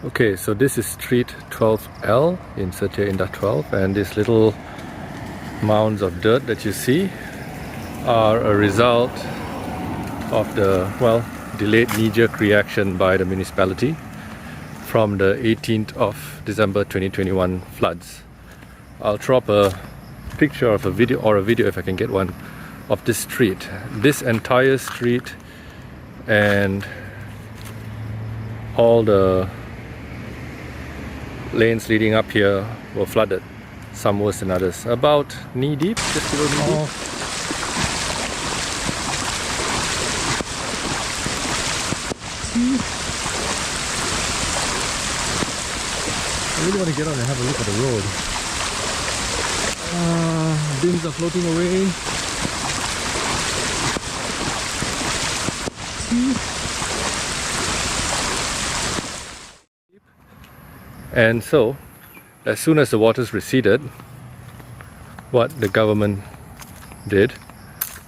Okay, so this is street 12L in Setia Indah 12, and these little mounds of dirt that you see are a result of the, well, delayed knee-jerk reaction by the municipality from the 18th of December 2021 floods. I'll drop a picture of a video, or a video if I can get one, of this street. This entire street and all the lanes leading up here were flooded, some worse than others. About knee deep, just below knee deep. I really want to get on and have a look at the road. Bins are floating away. And so, as soon as the waters receded, what the government did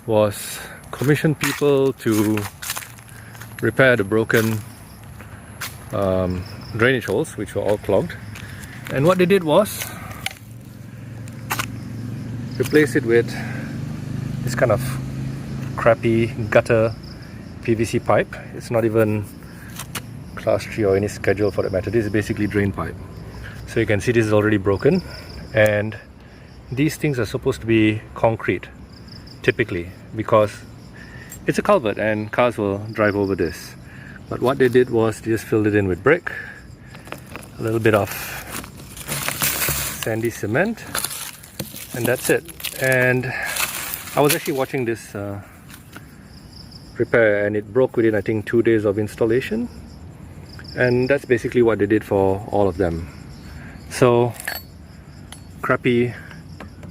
was commission people to repair the broken drainage holes, which were all clogged. And what they did was replace it with this kind of crappy gutter PVC pipe. It's not even class 3 or any schedule for that matter. This is basically drain pipe. So you can see this is already broken, and these things are supposed to be concrete typically because it's a culvert and cars will drive over this. But what they did was they just filled it in with brick, a little bit of sandy cement, and that's it. And I was actually watching this repair, and it broke within, I think, 2 days of installation. And that's basically what they did for all of them. So, crappy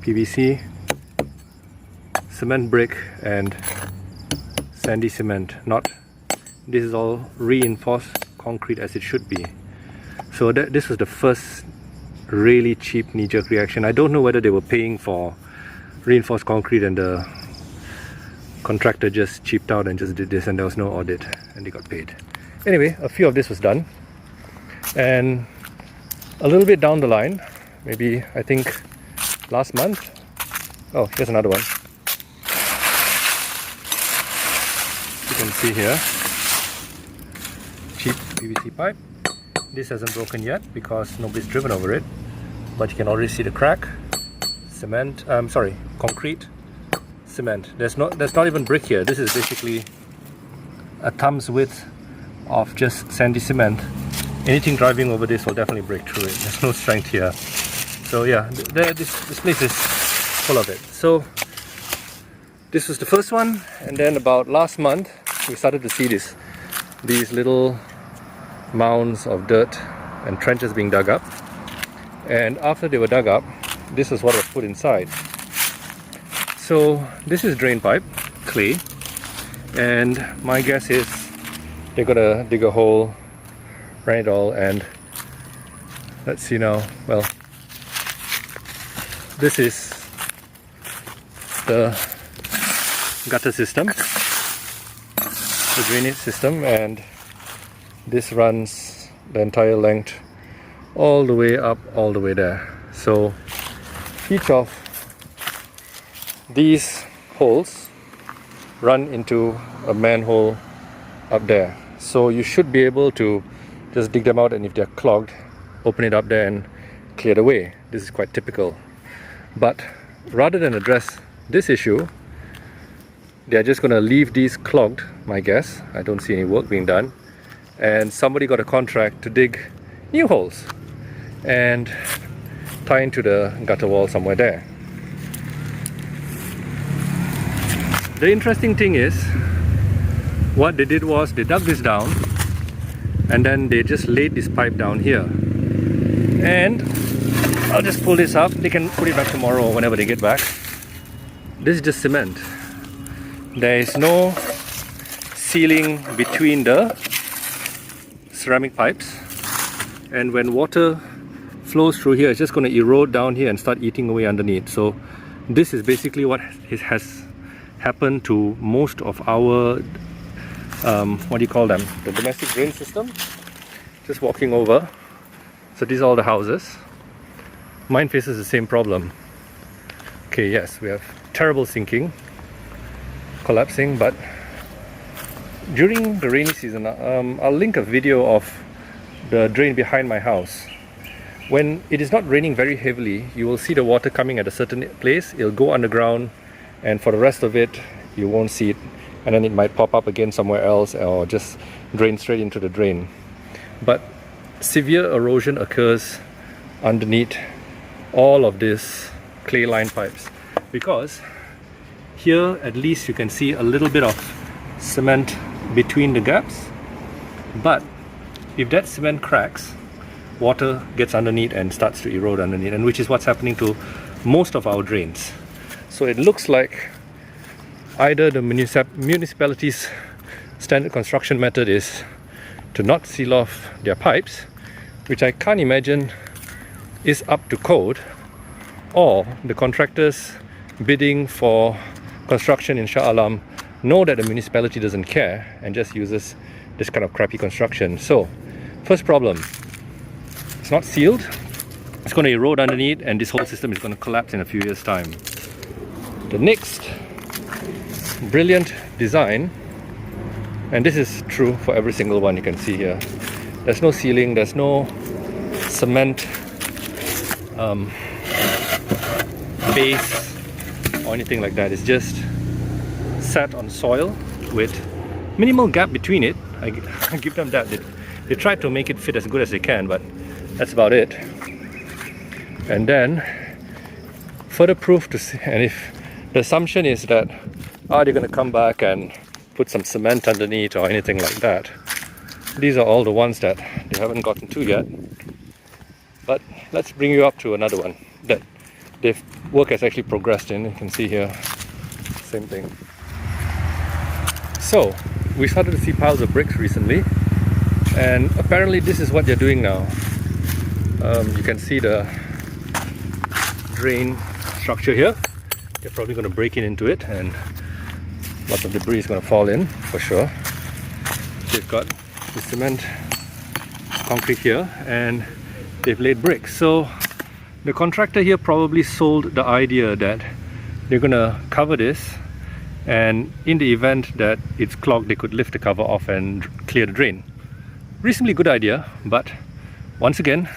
PVC, cement brick, and sandy cement. This is all reinforced concrete as it should be. So this was the first really cheap knee-jerk reaction. I don't know whether they were paying for reinforced concrete and the contractor just cheaped out and just did this, and there was no audit and they got paid. Anyway, a few of this was done, and a little bit down the line, maybe I think last month. Oh, here's another one. You can see here, cheap PVC pipe. This hasn't broken yet because nobody's driven over it, but you can already see the crack. Cement, concrete, cement. There's not even brick here. This is basically a thumb's width of just sandy cement. Anything driving over this will definitely break through it. There's no strength here. So yeah, this place is full of it. So this was the first one, and then about last month we started to see these little mounds of dirt and trenches being dug up. And after they were dug up, this is what was put inside. So this is drain pipe, clay, and my guess is they're gonna dig a hole, run it all, and let's see now. Well, this is the gutter system, the drainage system, and this runs the entire length all the way up, all the way there. So each of these holes run into a manhole up there. So you should be able to just dig them out, and if they're clogged, open it up there and clear the way. This is quite typical. But rather than address this issue, they're just going to leave these clogged, my guess. I don't see any work being done. And somebody got a contract to dig new holes and tie into the gutter wall somewhere there. The interesting thing is, what they did was they dug this down and then they just laid this pipe down here. And I'll just pull this up. They can put it back tomorrow or whenever they get back. This is just cement. There is no sealing between the ceramic pipes, and when water flows through here, it's just going to erode down here and start eating away underneath. So this is basically what has happened to most of our the domestic drain system. Just walking over. So these are all the houses. Mine faces the same problem. Okay, yes, we have terrible sinking, collapsing, but during the rainy season, I'll link a video of the drain behind my house. When it is not raining very heavily, you will see the water coming at a certain place. It'll go underground, and for the rest of it, you won't see it. And then it might pop up again somewhere else or just drain straight into the drain. But severe erosion occurs underneath all of these clay lined pipes, because here at least you can see a little bit of cement between the gaps. But if that cement cracks, water gets underneath and starts to erode underneath, and which is what's happening to most of our drains. So it looks like either the municipality's standard construction method is to not seal off their pipes, which I can't imagine is up to code, or the contractors bidding for construction in Shah Alam know that the municipality doesn't care and just uses this kind of crappy construction. So, first problem, it's not sealed, it's going to erode underneath, and this whole system is going to collapse in a few years' time. The next brilliant design, and this is true for every single one you can see here, there's no sealing, there's no cement base or anything like that. It's just sat on soil with minimal gap between it. I give them that. They tried to make it fit as good as they can, but that's about it. And then further proof to see, and if the assumption is that they're going to come back and put some cement underneath or anything like that, these are all the ones that they haven't gotten to yet. But let's bring you up to another one that their work has actually progressed in. You can see here, same thing. So we started to see piles of bricks recently, and apparently this is what they're doing now. You can see the drain structure here. They're probably going to break into it, and lots of debris is going to fall in for sure. They've got the cement concrete here, and they've laid bricks. So the contractor here probably sold the idea that they're going to cover this, and in the event that it's clogged, they could lift the cover off and clear the drain. Reasonably good idea, but once again,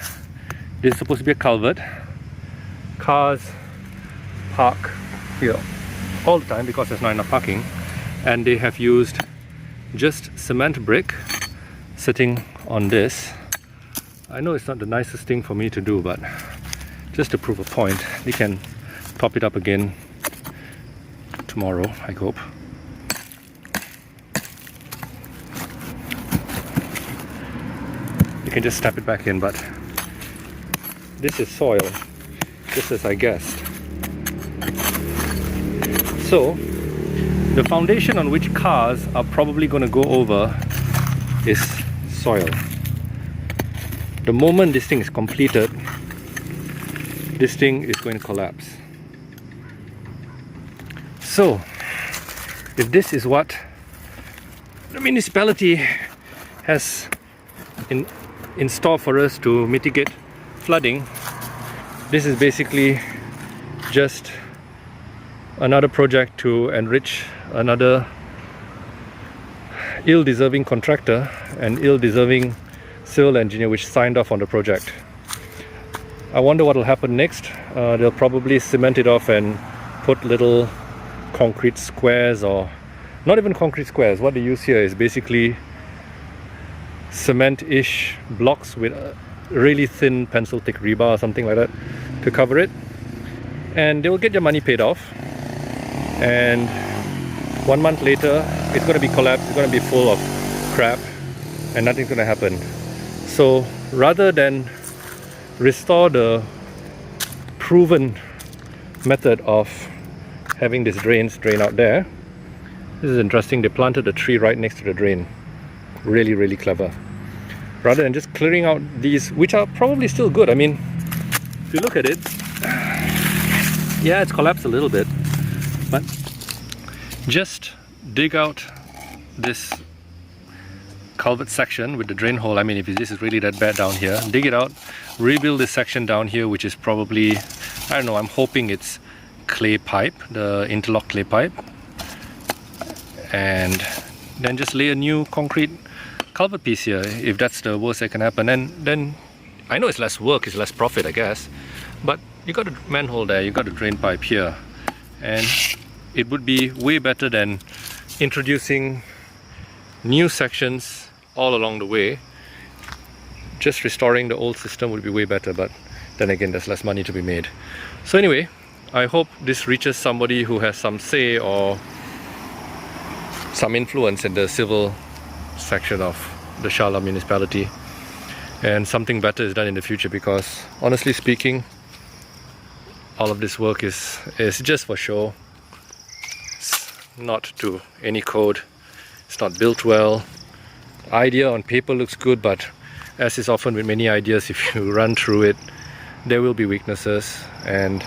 this is supposed to be a culvert. Cars park here all the time because there's not enough parking, and they have used just cement brick sitting on this. I know it's not the nicest thing for me to do, but just to prove a point, they can top it up again tomorrow, I hope. You can just snap it back in, but this is soil, just as I guessed. So the foundation on which cars are probably going to go over is soil. The moment this thing is completed, this thing is going to collapse. So if this is what the municipality has in store for us to mitigate flooding, this is basically just another project to enrich another ill-deserving contractor and ill-deserving civil engineer which signed off on the project. I wonder what will happen next. They'll probably cement it off and put little concrete squares, or not even concrete squares. What they use here is basically cement-ish blocks with a really thin pencil thick rebar or something like that to cover it, and they will get their money paid off, and 1 month later it's going to be collapsed, it's going to be full of crap, and nothing's going to happen. So rather than restore the proven method of having these drains drain out there, this is interesting, they planted a tree right next to the drain. Really clever. Rather than just clearing out these, which are probably still good. I mean, if you look at it, yeah, it's collapsed a little bit, but just dig out this culvert section with the drain hole. I mean, if this is really that bad down here, dig it out, rebuild this section down here, which is probably, I don't know, I'm hoping it's clay pipe, the interlock clay pipe, and then just lay a new concrete culvert piece here, if that's the worst that can happen. And then I know it's less work, it's less profit, I guess, but you got a manhole there, you got a drain pipe here, and it would be way better than introducing new sections all along the way. Just restoring the old system would be way better, but then again, there's less money to be made. So anyway, I hope this reaches somebody who has some say or some influence in the civil section of the Shah Alam municipality, and something better is done in the future, because honestly speaking, all of this work is just for show. It's not to any code. It's not built well. The idea on paper looks good, but as is often with many ideas, if you run through it, there will be weaknesses, and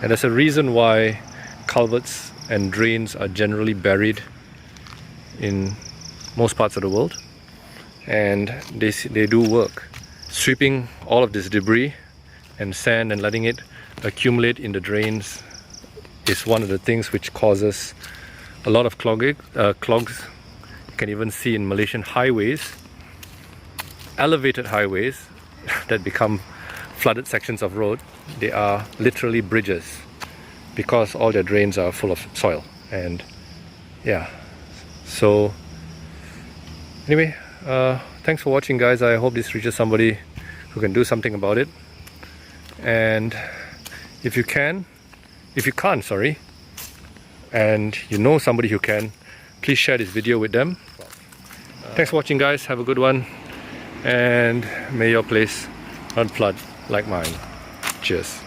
there's a reason why culverts and drains are generally buried in most parts of the world, and they do work. Sweeping all of this debris and sand and letting it accumulate in the drains is one of the things which causes a lot of clogs. You can even see in Malaysian highways, elevated highways that become flooded sections of road, they are literally bridges because all their drains are full of soil. And yeah, so anyway, thanks for watching, guys. I hope this reaches somebody who can do something about it. And if you can't, and you know somebody who can, please share this video with them. Thanks for watching, guys. Have a good one, and may your place not flood like mine. Cheers.